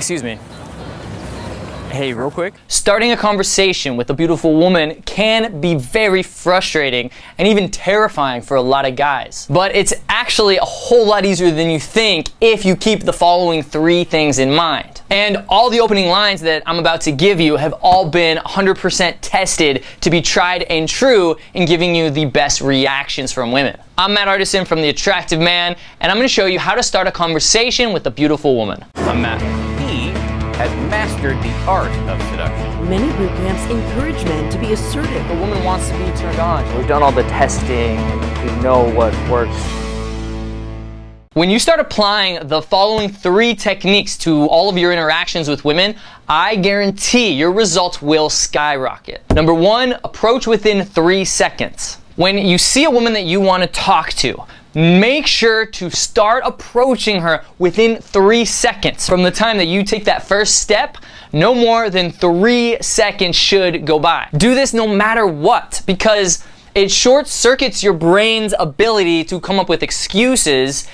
Excuse me. Hey, real quick. Starting a conversation with a beautiful woman can be very frustrating and even terrifying for a lot of guys. But it's actually a whole lot easier than you think if you keep the following 3 things in mind. And all the opening lines that I'm about to give you have all been 100% tested to be tried and true in giving you the best reactions from women. I'm Matt Artisan from The Attractive Man, and I'm going to show you how to start a conversation with a beautiful woman. I'm Matt. Has mastered the art of seduction. Many boot camps encourage men to be assertive. A woman wants to be turned on. We've done all the testing, we know what works. When you start applying the following 3 techniques to all of your interactions with women, I guarantee your results will skyrocket. Number 1, approach within 3 seconds. When you see a woman that you want to talk to, make sure to start approaching her within 3 seconds. From the time that you take that first step, no more than 3 seconds should go by. Do this no matter what, because it short circuits your brain's ability to come up with excuses,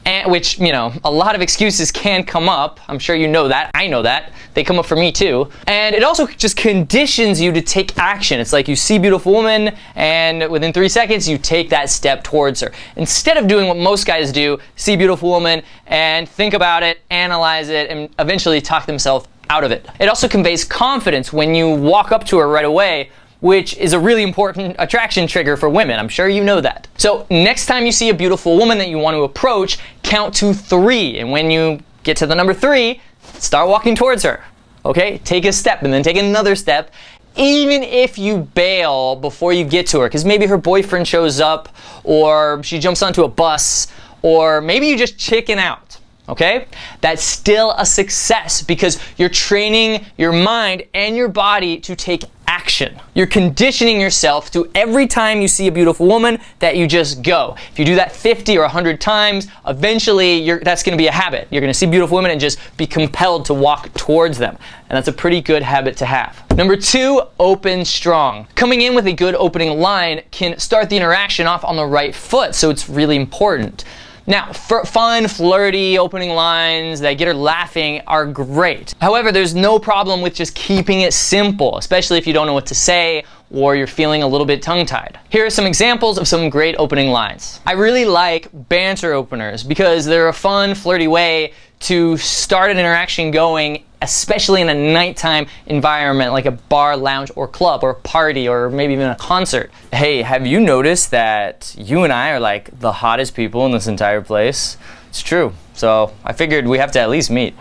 and which, you know, a lot of excuses can come up. I'm sure you know that. I know that. They come up for me too. And it also just conditions you to take action. It's like you see a beautiful woman and within 3 seconds you take that step towards her. Instead of doing what most guys do, see a beautiful woman and think about it, analyze it, and eventually talk themselves out of it. It also conveys confidence when you walk up to her right away, which is a really important attraction trigger for women. I'm sure you know that. So next time you see a beautiful woman that you want to approach, count to 3. And when you get to the number 3, start walking towards her. Okay? Take a step and then take another step. Even if you bail before you get to her, because maybe her boyfriend shows up, or she jumps onto a bus, or maybe you just chicken out. Okay? That's still a success because you're training your mind and your body to take action. You're conditioning yourself to every time you see a beautiful woman that you just go. If you do that 50 or 100 times, eventually that's going to be a habit. You're going to see beautiful women and just be compelled to walk towards them. And that's a pretty good habit to have. Number 2, open strong. Coming in with a good opening line can start the interaction off on the right foot, so it's really important. Now, fun, flirty opening lines that get her laughing are great. However, there's no problem with just keeping it simple, especially if you don't know what to say or you're feeling a little bit tongue-tied. Here are some examples of some great opening lines. I really like banter openers because they're a fun, flirty way to start an interaction going, especially in a nighttime environment like a bar, lounge, or club, or a party, or maybe even a concert. Hey, have you noticed that you and I are like the hottest people in this entire place? It's true. So I figured we have to at least meet.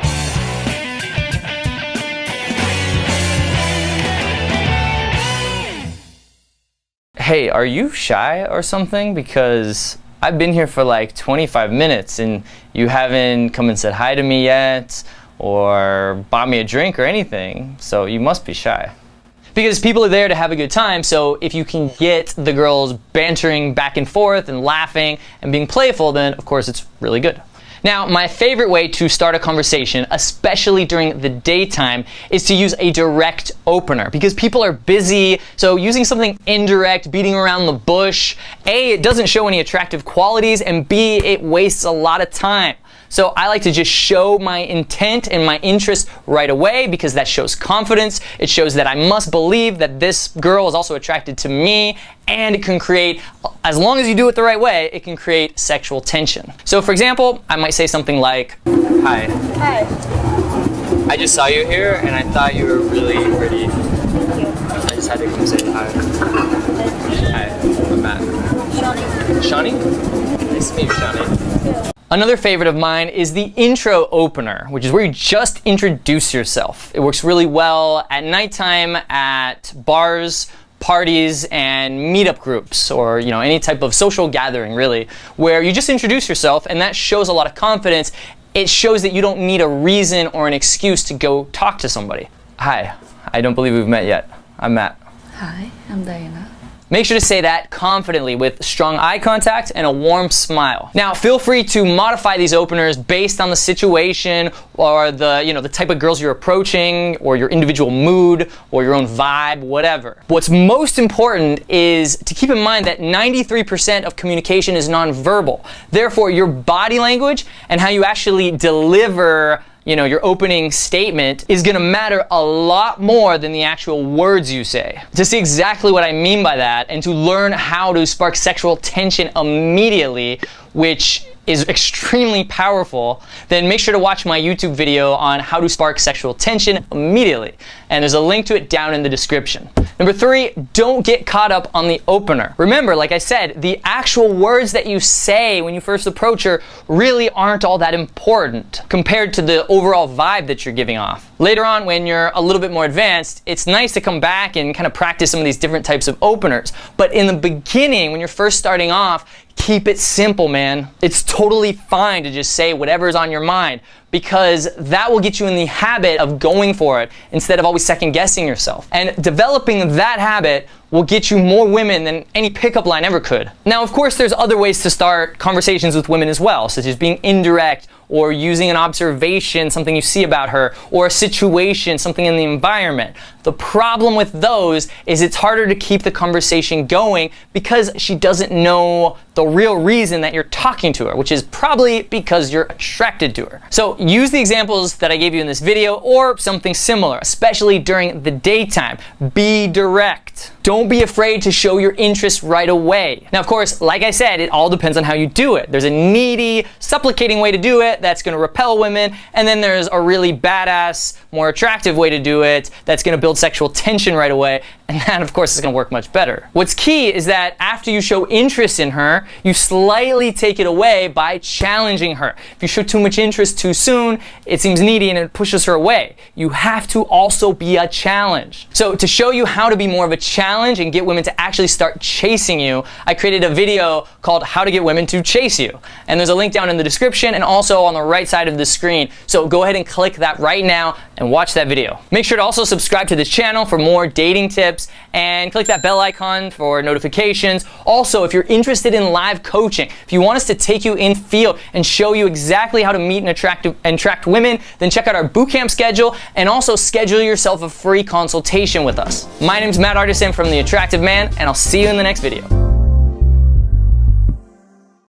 Hey, are you shy or something? Because I've been here for like 25 minutes and you haven't come and said hi to me yet or bought me a drink or anything, so you must be shy. Because people are there to have a good time, so if you can get the girls bantering back and forth and laughing and being playful, then of course it's really good. Now, my favorite way to start a conversation, especially during the daytime, is to use a direct opener because people are busy, so using something indirect, beating around the bush, A, it doesn't show any attractive qualities, and B, it wastes a lot of time. So I like to just show my intent and my interest right away because that shows confidence. It shows that I must believe that this girl is also attracted to me, and it can create, as long as you do it the right way, it can create sexual tension. So for example, I might say something like, "Hi. Hi. I just saw you here and I thought you were really pretty. I just had to come say hi." Hi, I'm Matt. Shawnee. Shawnee? Nice to meet you, Shawnee. Another favorite of mine is the intro opener, which is where you just introduce yourself. It works really well at nighttime, at bars, parties, and meetup groups, or any type of social gathering really, where you just introduce yourself, and that shows a lot of confidence. It shows that you don't need a reason or an excuse to go talk to somebody. Hi, I don't believe we've met yet. I'm Matt. Hi, I'm Diana. Make sure to say that confidently with strong eye contact and a warm smile. Now, feel free to modify these openers based on the situation or the type of girls you're approaching or your individual mood or your own vibe, whatever. What's most important is to keep in mind that 93% of communication is nonverbal. Therefore, your body language and how you actually deliver your opening statement is gonna matter a lot more than the actual words you say. To see exactly what I mean by that and to learn how to spark sexual tension immediately, which is extremely powerful, then make sure to watch my YouTube video on how to spark sexual tension immediately. And there's a link to it down in the description. Number 3, don't get caught up on the opener. Remember, like I said, the actual words that you say when you first approach her really aren't all that important compared to the overall vibe that you're giving off. Later on, when you're a little bit more advanced, it's nice to come back and kind of practice some of these different types of openers. But in the beginning, when you're first starting off, keep it simple, man. It's totally fine to just say whatever's on your mind, because that will get you in the habit of going for it instead of always second guessing yourself. And developing that habit will get you more women than any pickup line ever could. Now, of course, there's other ways to start conversations with women as well, such as being indirect, or using an observation, something you see about her, or a situation, something in the environment. The problem with those is it's harder to keep the conversation going because she doesn't know the real reason that you're talking to her, which is probably because you're attracted to her. So use the examples that I gave you in this video or something similar, especially during the daytime. Be direct. Don't be afraid to show your interest right away. Now, of course, like I said, it all depends on how you do it. There's a needy, supplicating way to do it that's gonna repel women, and then there's a really badass, more attractive way to do it that's gonna build sexual tension right away, and that, of course, is gonna work much better. What's key is that after you show interest in her, you slightly take it away by challenging her. If you show too much interest too soon, it seems needy and it pushes her away. You have to also be a challenge. So to show you how to be more of a challenge and get women to actually start chasing you, I created a video called How to Get Women to Chase You. And there's a link down in the description and also on the right side of the screen. So go ahead and click that right now and watch that video. Make sure to also subscribe to this channel for more dating tips and click that bell icon for notifications. Also, if you're interested in live coaching, if you want us to take you in field and show you exactly how to meet and attract women, then check out our bootcamp schedule and also schedule yourself a free consultation with us. My name's Matt Artisan from The Attractive Man, and I'll see you in the next video.